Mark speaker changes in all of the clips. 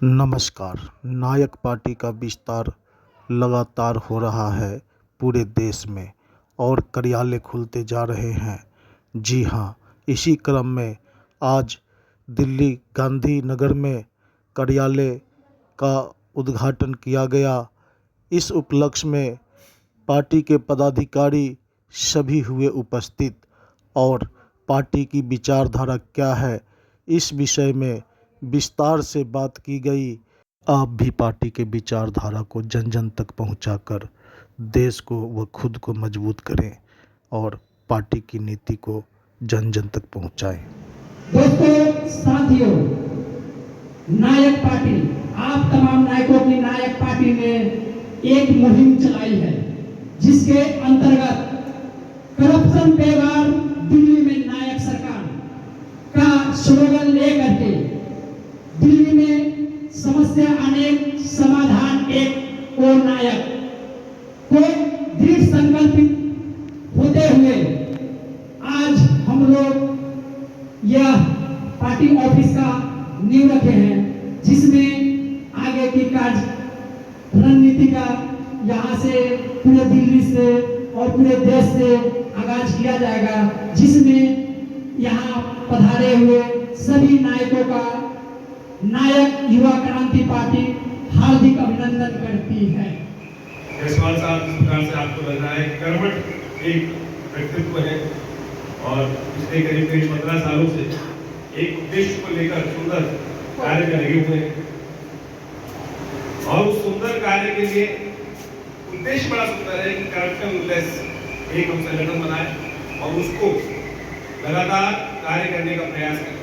Speaker 1: नमस्कार। नायक पार्टी का विस्तार लगातार हो रहा है पूरे देश में और कार्यालय खुलते जा रहे हैं। जी हाँ, इसी क्रम में आज दिल्ली गांधी नगर में कार्यालय का उद्घाटन किया गया। इस उपलक्ष्य में पार्टी के पदाधिकारी सभी हुए उपस्थित और पार्टी की विचारधारा क्या है, इस विषय में विस्तार से बात की गई। आप भी पार्टी के विचारधारा को जन जन तक पहुंचाकर देश को व खुद को मजबूत करें और पार्टी की नीति को जन जन तक पहुंचाएं।
Speaker 2: दोस्तों, साथियों, नायक पार्टी, आप तमाम नायकों की नायक पार्टी ने एक मुहिम चलाई है जिसके अंतर्गत करप्शन बेगार दिल्ली में नायक सरकार का स्लोगन लेकर के दिल्ली में समस्या अनेक समाधान एक और नायक को दृढ़ संकल्पित होते हुए आज हम लोग यह पार्टी ऑफिस का नींव रखे हैं, जिसमें आगे की कार्य रणनीति का यहाँ से पूरे दिल्ली से और पूरे देश से आगाज किया जाएगा, जिसमें यहाँ पधारे हुए सभी नायकों का नायक युवा क्रांति पार्टी हार्दिक अभिनंदन करती है।
Speaker 3: जायसवाल साहब, जिस प्रकार से आपको लग रहा है कर्मठ एक व्यक्तित्व है और पिछले करीब 15 सालों से एक उद्देश्य को लेकर सुंदर कार्य में लगे हुए हैं और उस सुंदर कार्य के लिए उद्देश्य बड़ा सुंदर है कि करप्शन लेस एक हम संगठन बनाए और उसको लगातार कार्य करने का प्रयास करें।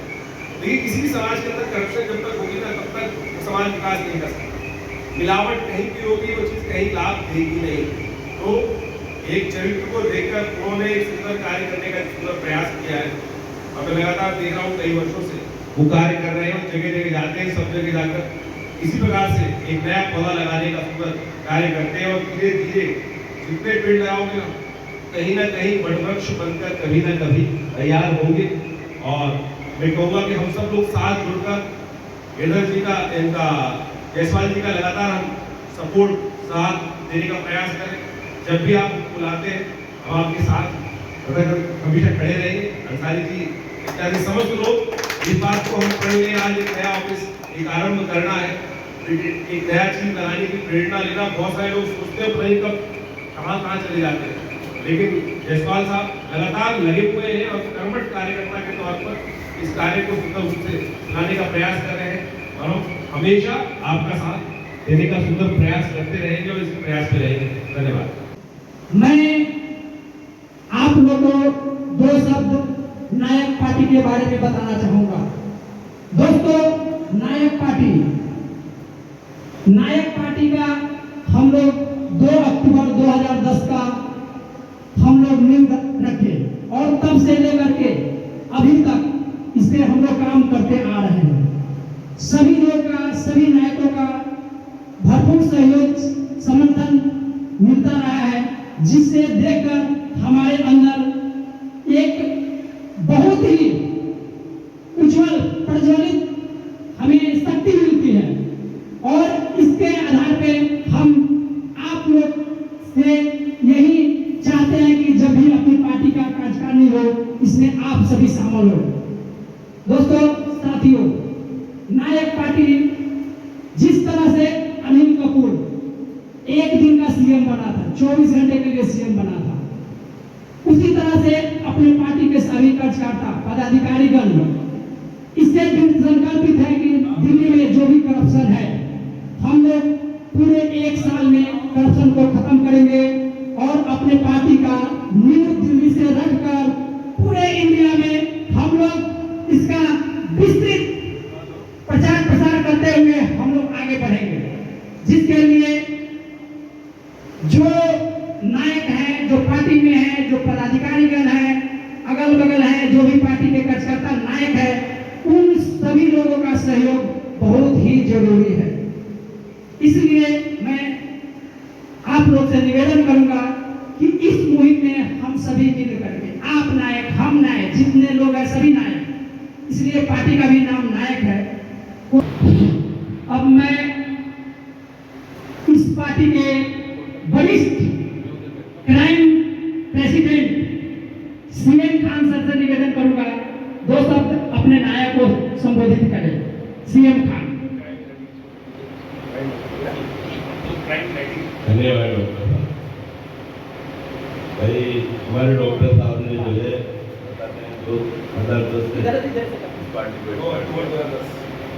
Speaker 3: लेकिन किसी भी समाज के अंदर करप्शन जब तक होगी ना, तब तक समाज विकास नहीं कर सकता। मिलावट कहीं भी होगी, वो चीज कहीं लाभ देगी नहीं। तो एक चरित्र को देखकर उन्होंने एक सुंदर कार्य करने का सुंदर प्रयास किया है और मैं लगातार देख रहा हूँ कई वर्षों से वो कार्य कर रहे हैं और जगह जगह जाते हैं, सब जगह जाकर इसी प्रकार से एक नया पौधा लगाने का सुंदर कार्य करते हैं और धीरे धीरे जितने पेड़ लगाओगे ना कहीं वटवृक्ष बनकर कभी ना कभी तैयार होंगे। और मैं कहूँगा कि हम सब लोग साथ जुड़कर इधर जी का, इनका जायसवाल जी का लगातार हम सपोर्ट साथ देने का प्रयास करें। जब भी आप बुलाते हैं हम आपके साथ हमेशा खड़े रहेंगे। अंसारी जी इत्यादि समस्त लोग इस बात को हम पढ़ लें। आज एक नया ऑफिस एक आरंभ करना है, एक नया चीज बनाने की प्रेरणा लेना। बहुत सारे लोग सोचते हैं पता कब कहाँ चले जाते हैं, लेकिन जायसवाल साहब लगातार लगे हुए हैं और कर्मठ कार्यकर्ता के तौर पर इस कार्य को सुंदर रूप से लाने का प्रयास कर रहे हैं और हम हमेशा आपका साथ देने का सुंदर प्रयास करते रहेंगे और इस प्रयास में रहेंगे। धन्यवाद।
Speaker 2: मैं आप लोगों को दो शब्द नायक पार्टी के बारे में बताना चाहूंगा। दोस्तों, नायक पार्टी का हम लोग 2 अक्टूबर 2010 का हम लोग नींव रखे और तब से लेकर के अभी तक इस पे हम लोग काम करते आ रहे हैं। सभी लोग का, सभी नायकों का भरपूर सहयोग समर्थन मिलता रहा है, जिससे देखकर हमारे अंदर एक बहुत ही उज्जवल प्रज्वलित हमें शक्ति मिलती है और इसके आधार पे हम आप लोग से यही चाहते हैं कि जब भी अपनी पार्टी का कार्यकारिणी हो, इसमें आप सभी शामिल हो। दोस्तों, साथियों, नायक पार्टी जिस तरह से अनिल कपूर एक दिन का सीएम बना था, 24 घंटे के लिए सीएम बना था, उसी तरह से अपने पार्टी के सभी कार्यकर्ता पदाधिकारीगण इससे संकल्पित है कि दिल्ली में जो भी करप्शन है हम लोग पूरे 1 साल में करप्शन को खत्म करेंगे और अपने पार्टी का नींव दिल्ली से रखकर पूरे इंडिया में हम लोग इसका विस्तृत प्रचार प्रसार करते हुए हम लोग आगे बढ़ेंगे, जिसके लिए जो नायक है, जो पार्टी में है, जो पदाधिकारीगण है, अगल बगल है, जो भी पार्टी के कार्यकर्ता नायक है, उन सभी लोगों का सहयोग बहुत ही जरूरी है। इसलिए मैं आप लोग से निवेदन करूंगा कि इस मुहिम में हम सभी मिल करके, आप नायक, हम नायक, जितने लोग हैं सभी नायक, इसलिए पार्टी का भी नाम नायक है। अब मैं इस पार्टी के वरिष्ठ crime president CM Khan sir से निवेदन करूंगा, 2 शब्द अपने नायक को संबोधित करें। सीएम खान।
Speaker 4: धन्यवाद डॉक्टर साहब। भाई हमारे डॉक्टर साहब ने जो है बताते हैं 2010 से पार्टी को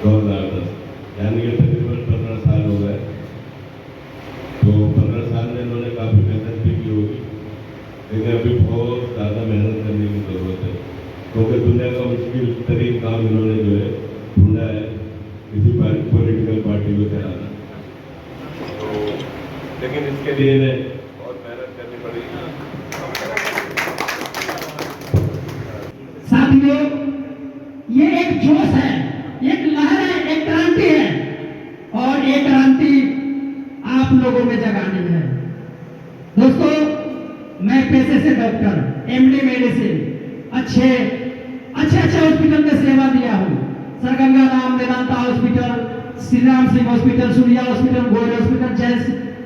Speaker 4: 2010 यानी कि तकरीबन 15 साल हो गए। तो 15 साल में इन्होंने काफ़ी मेहनत भी की होगी, लेकिन अभी बहुत ज़्यादा मेहनत करने की ज़रूरत है, क्योंकि दुनिया का मुश्किल तरीन काम इन्होंने जो है ढूंढा है, किसी पॉलिटिकल पार्टी को चलाना। तो लेकिन इसके लिए इन्हें बहुत मेहनत करनी पड़ेगी।
Speaker 2: साथियों, ये एक जोश है, एक लहर है, एक क्रांति है, और ये क्रांति आप लोगों में जगानी है। दोस्तों, मैं पेशे से डॉक्टर, एमडी मेडिसिन, अच्छे हॉस्पिटल में सेवा दिया हूँ। Sir Ganga Ram Vedanta hospital, Shri Ram Singh hospital, Surya hospital, Goyal hospital,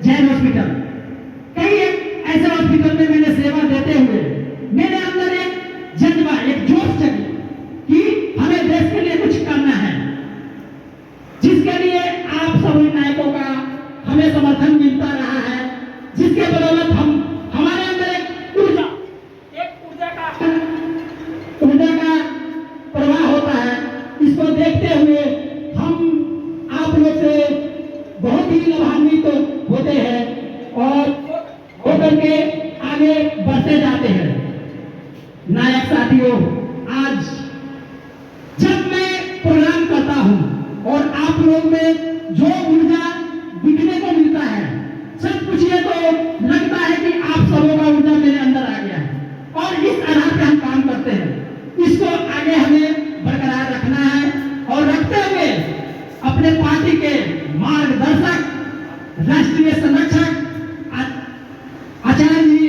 Speaker 2: Jain hospital, कई ऐसे हॉस्पिटल में मैंने सेवा देते हुए मेरे अंदर एक जज्बा, एक जोश जगी कि हमें देश के लिए कुछ करना है, जिसके लिए आप सभी नायकों का हमें समर्थन मिलता रहा है, जिसके बदौलत हम हमारे अंदर एक ऊर्जा का प्रवाह होता है। इसको देखते हुए हम आप लोग से बहुत ही लाभान्वित होते हैं और होकर के आगे बढ़ते जाते हैं। नायक साथियों, आज जब मैं प्रोग्राम करता हूं और आप लोग में जो ऊर्जा दिखने को मिलता है, सच पूछिए तो लगता है कि आप सबों का ऊर्जा मेरे अंदर आ गया है, और इस आधार पर हम काम करते हैं। इसको आगे हमें बरकरार रखना है और रखते हुए अपने पार्टी के मार्गदर्शक, राष्ट्रीय संरक्षक आचार्य जी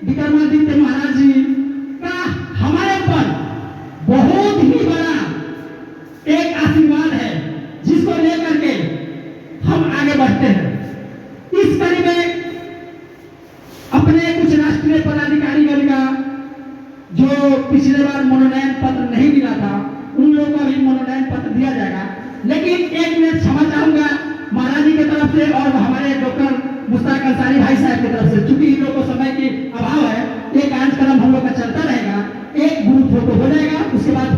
Speaker 2: विक्रमादित्य महाराज जी का हमारे ऊपर बहुत ही बड़ा एक आशीर्वाद है, जिसको लेकर के हम आगे बढ़ते हैं। इस कड़ी में अपने कुछ राष्ट्रीय पदाधिकारीगण का जो पिछले बार मनोनयन पत्र नहीं मिला था, उन लोगों का भी मनोनयन पत्र दिया जाएगा। लेकिन एक मिनट क्षमा चाहूंगा महाराज जी की तरफ से और हमारे डॉक्टर मुश्ताक अंसारी भाई साहब की तरफ से, चूंकि इन लोगों को समय की अभाव है। एक कार्यक्रम हम लोग का चलता रहेगा, एक ग्रुप फोटो हो जाएगा, उसके बाद